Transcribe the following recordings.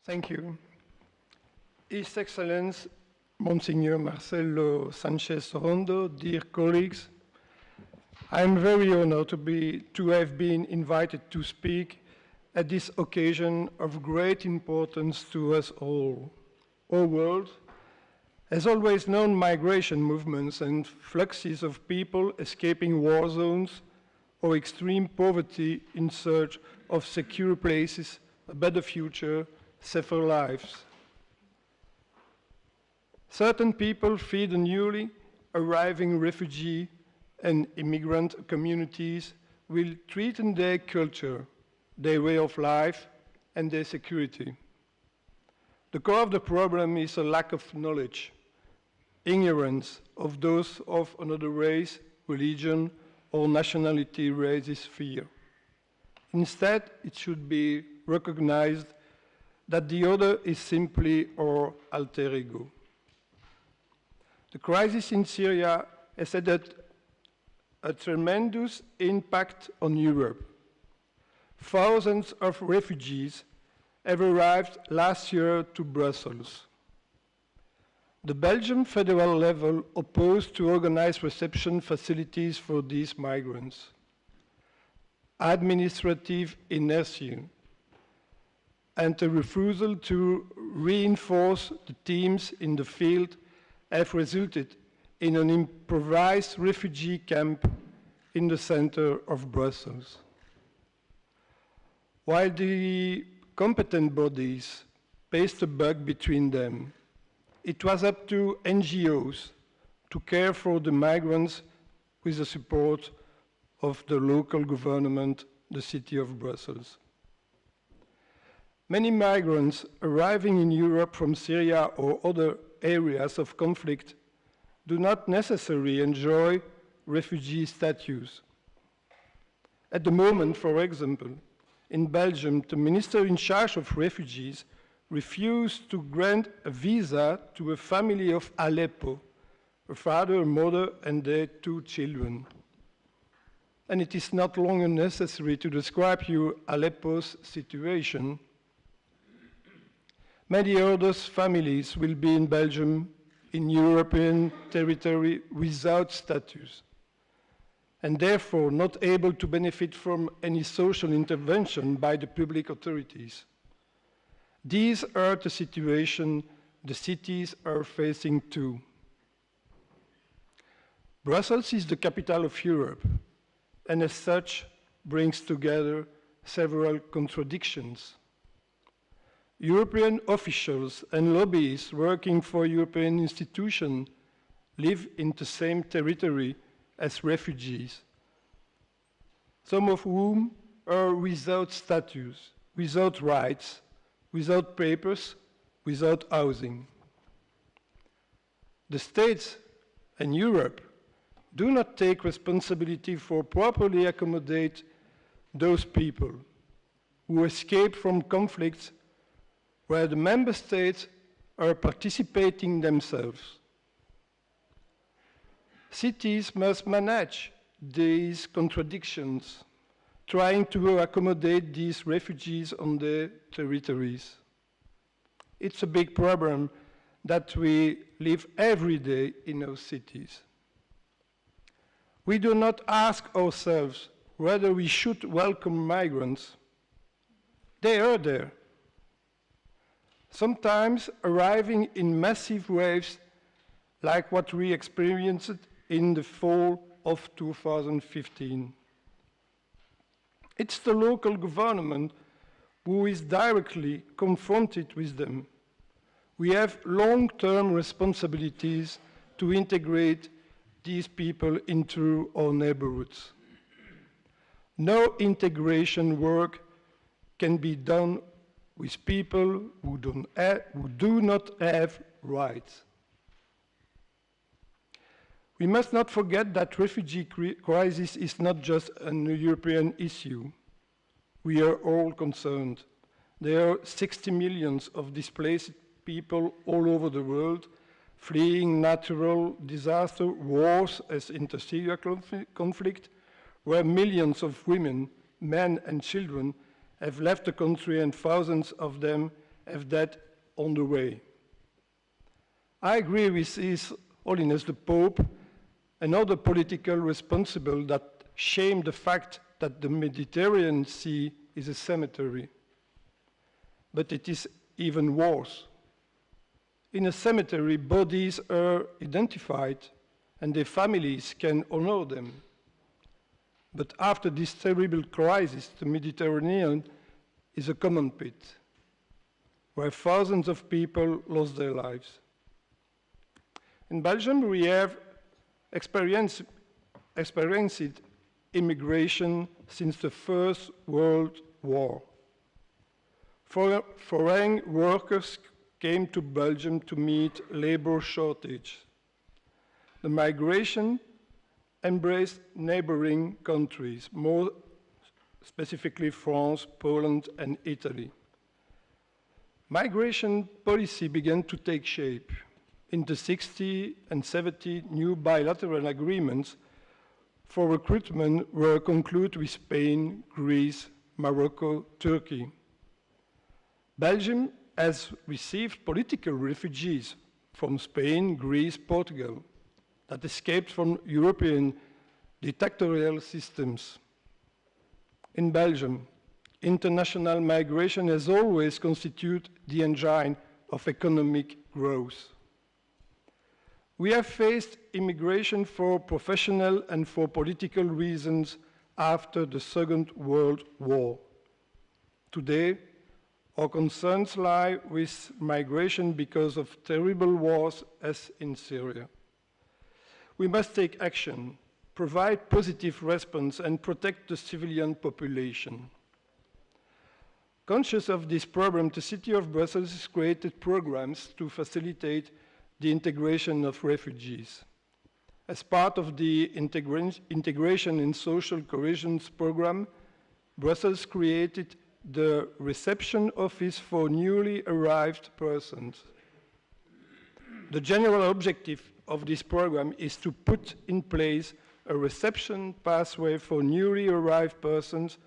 Thank you. His Excellency Monsignor Marcelo Sanchez Rondo, dear colleagues, I am very honored to have been invited to speak at this occasion of great importance to us all. Our world has always known migration movements and fluxes of people escaping war zones or extreme poverty in search of secure places, a better future, safer lives. Certain people feed the newly arriving refugee and immigrant communities will threaten their culture, their way of life, and their security. The core of the problem is a lack of knowledge, ignorance of those of another race, religion, or nationality raises fear. Instead, it should be recognized that the other is simply our alter ego. The crisis in Syria has had a tremendous impact on Europe. Thousands of refugees have arrived last year to Brussels. The Belgian federal level opposed to organize reception facilities for these migrants. Administrative inertia and a refusal to reinforce the teams in the field have resulted in an improvised refugee camp in the center of Brussels. While the competent bodies paced the buck between them, it was up to NGOs to care for the migrants with the support of the local government, the city of Brussels. Many migrants arriving in Europe from Syria or other areas of conflict do not necessarily enjoy refugee status. At the moment, for example, in Belgium, the minister in charge of refugees refused to grant a visa to a family of Aleppo, a father, a mother, and their 2 children. And it is not longer necessary to describe you Aleppo's situation. Many other families will be in Belgium, in European territory, without status, and therefore not able to benefit from any social intervention by the public authorities. These are the situations the cities are facing too. Brussels is the capital of Europe, and as such brings together several contradictions. European officials and lobbyists working for European institutions live in the same territory as refugees, some of whom are without status, without rights, without papers, without housing. The states and Europe do not take responsibility for properly accommodate those people who escape from conflicts where the member states are participating themselves. Cities must manage these contradictions, trying to accommodate these refugees on their territories. It's a big problem that we live every day in our cities. We do not ask ourselves whether we should welcome migrants. They are there, sometimes arriving in massive waves like what we experienced in the fall of 2015. It's the local government who is directly confronted with them. We have long-term responsibilities to integrate these people into our neighborhoods. No integration work can be done with people who do not have rights. We must not forget that refugee crisis is not just a European issue. We are all concerned. There are 60 million of displaced people all over the world, fleeing natural disaster, wars as inter-Syria conflict, where millions of women, men and children have left the country and thousands of them have that on the way. I agree with His Holiness the Pope and other political responsible that shame the fact that the Mediterranean Sea is a cemetery. But it is even worse. In a cemetery, bodies are identified and their families can honor them. But after this terrible crisis, the Mediterranean is a common pit where thousands of people lost their lives. In Belgium, we have experienced immigration since the First World War. Foreign workers came to Belgium to meet labor shortage. The migration embraced neighboring countries, more specifically France, Poland, and Italy. Migration policy began to take shape. In the 60s and 70s, new bilateral agreements for recruitment were concluded with Spain, Greece, Morocco, Turkey. Belgium has received political refugees from Spain, Greece, Portugal that escaped from European dictatorial systems. In Belgium, international migration has always constituted the engine of economic growth. We have faced immigration for professional and for political reasons after the Second World War. Today, our concerns lie with migration because of terrible wars as in Syria. We must take action, provide positive response, and protect the civilian population. Conscious of this problem, the City of Brussels has created programs to facilitate the integration of refugees. As part of the Integration and Social Cohesion program, Brussels created the Reception Office for Newly Arrived Persons. The general objective of this program is to put in place a reception pathway for newly arrived persons,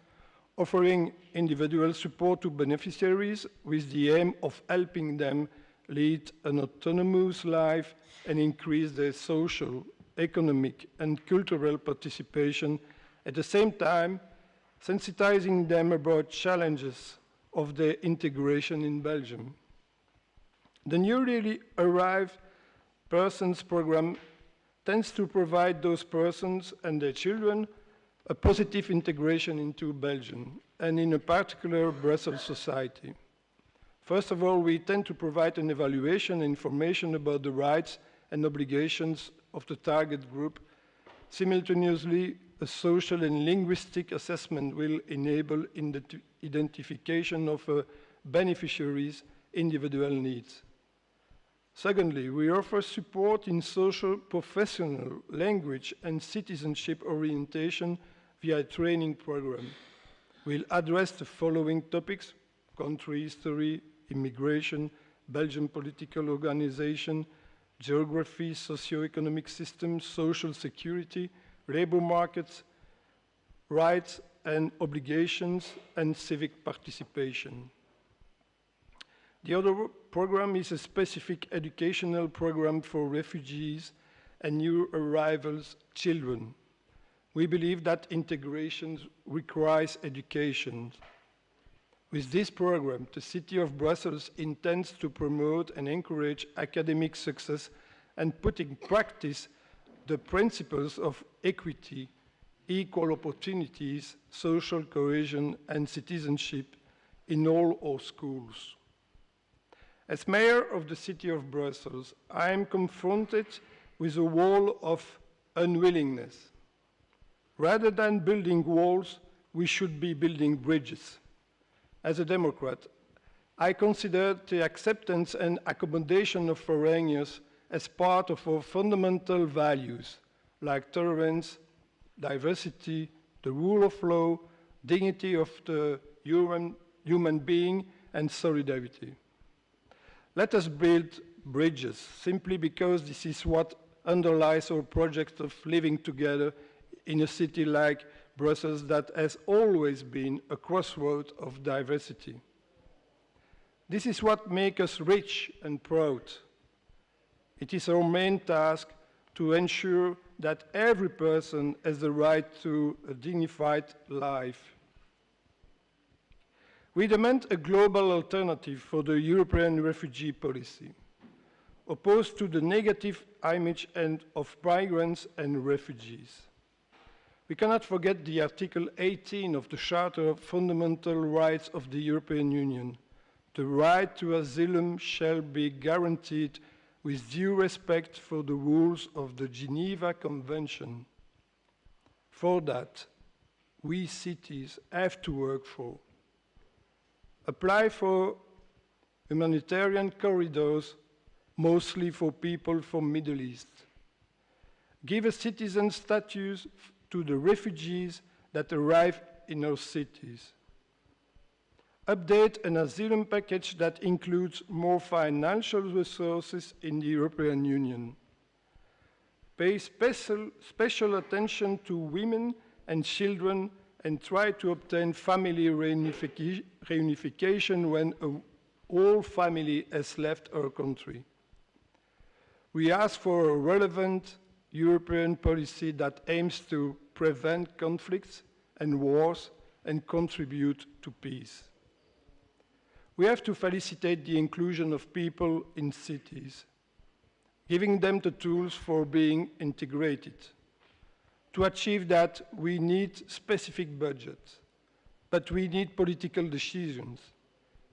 offering individual support to beneficiaries with the aim of helping them lead an autonomous life and increase their social, economic, and cultural participation, at the same time sensitizing them about challenges of their integration in Belgium. The newly arrived persons program tends to provide those persons and their children a positive integration into Belgium, and in a particular Brussels society. First of all, we tend to provide an evaluation and information about the rights and obligations of the target group. Simultaneously, a social and linguistic assessment will enable identification of a beneficiary's individual needs. Secondly, we offer support in social, professional, language, and citizenship orientation via a training program. We'll address the following topics: country history, immigration, Belgian political organization, geography, socio-economic systems, social security, labor markets, rights and obligations, and civic participation. The other program is a specific educational program for refugees and new arrivals children. We believe that integration requires education. With this program, the City of Brussels intends to promote and encourage academic success and put in practice the principles of equity, equal opportunities, social cohesion, and citizenship in all our schools. As mayor of the City of Brussels, I am confronted with a wall of unwillingness. Rather than building walls, we should be building bridges. As a Democrat, I consider the acceptance and accommodation of foreigners as part of our fundamental values, like tolerance, diversity, the rule of law, dignity of the human being, and solidarity. Let us build bridges, simply because this is what underlies our project of living together in a city like Brussels that has always been a crossroad of diversity. This is what makes us rich and proud. It is our main task to ensure that every person has the right to a dignified life. We demand a global alternative for the European refugee policy, opposed to the negative image of migrants and refugees. We cannot forget the Article 18 of the Charter of Fundamental Rights of the European Union. The right to asylum shall be guaranteed with due respect for the rules of the Geneva Convention. For that, we cities have to work for. Apply for humanitarian corridors, mostly for people from Middle East. Give a citizen status to the refugees that arrive in our cities. Update an asylum package that includes more financial resources in the European Union. Pay special attention to women and children and try to obtain family reunification when a whole family has left our country. We ask for a relevant European policy that aims to prevent conflicts and wars and contribute to peace. We have to facilitate the inclusion of people in cities, giving them the tools for being integrated. To achieve that, we need specific budgets, but we need political decisions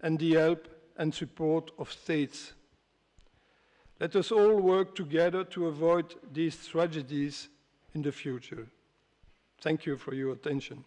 and the help and support of states. Let us all work together to avoid these tragedies in the future. Thank you for your attention.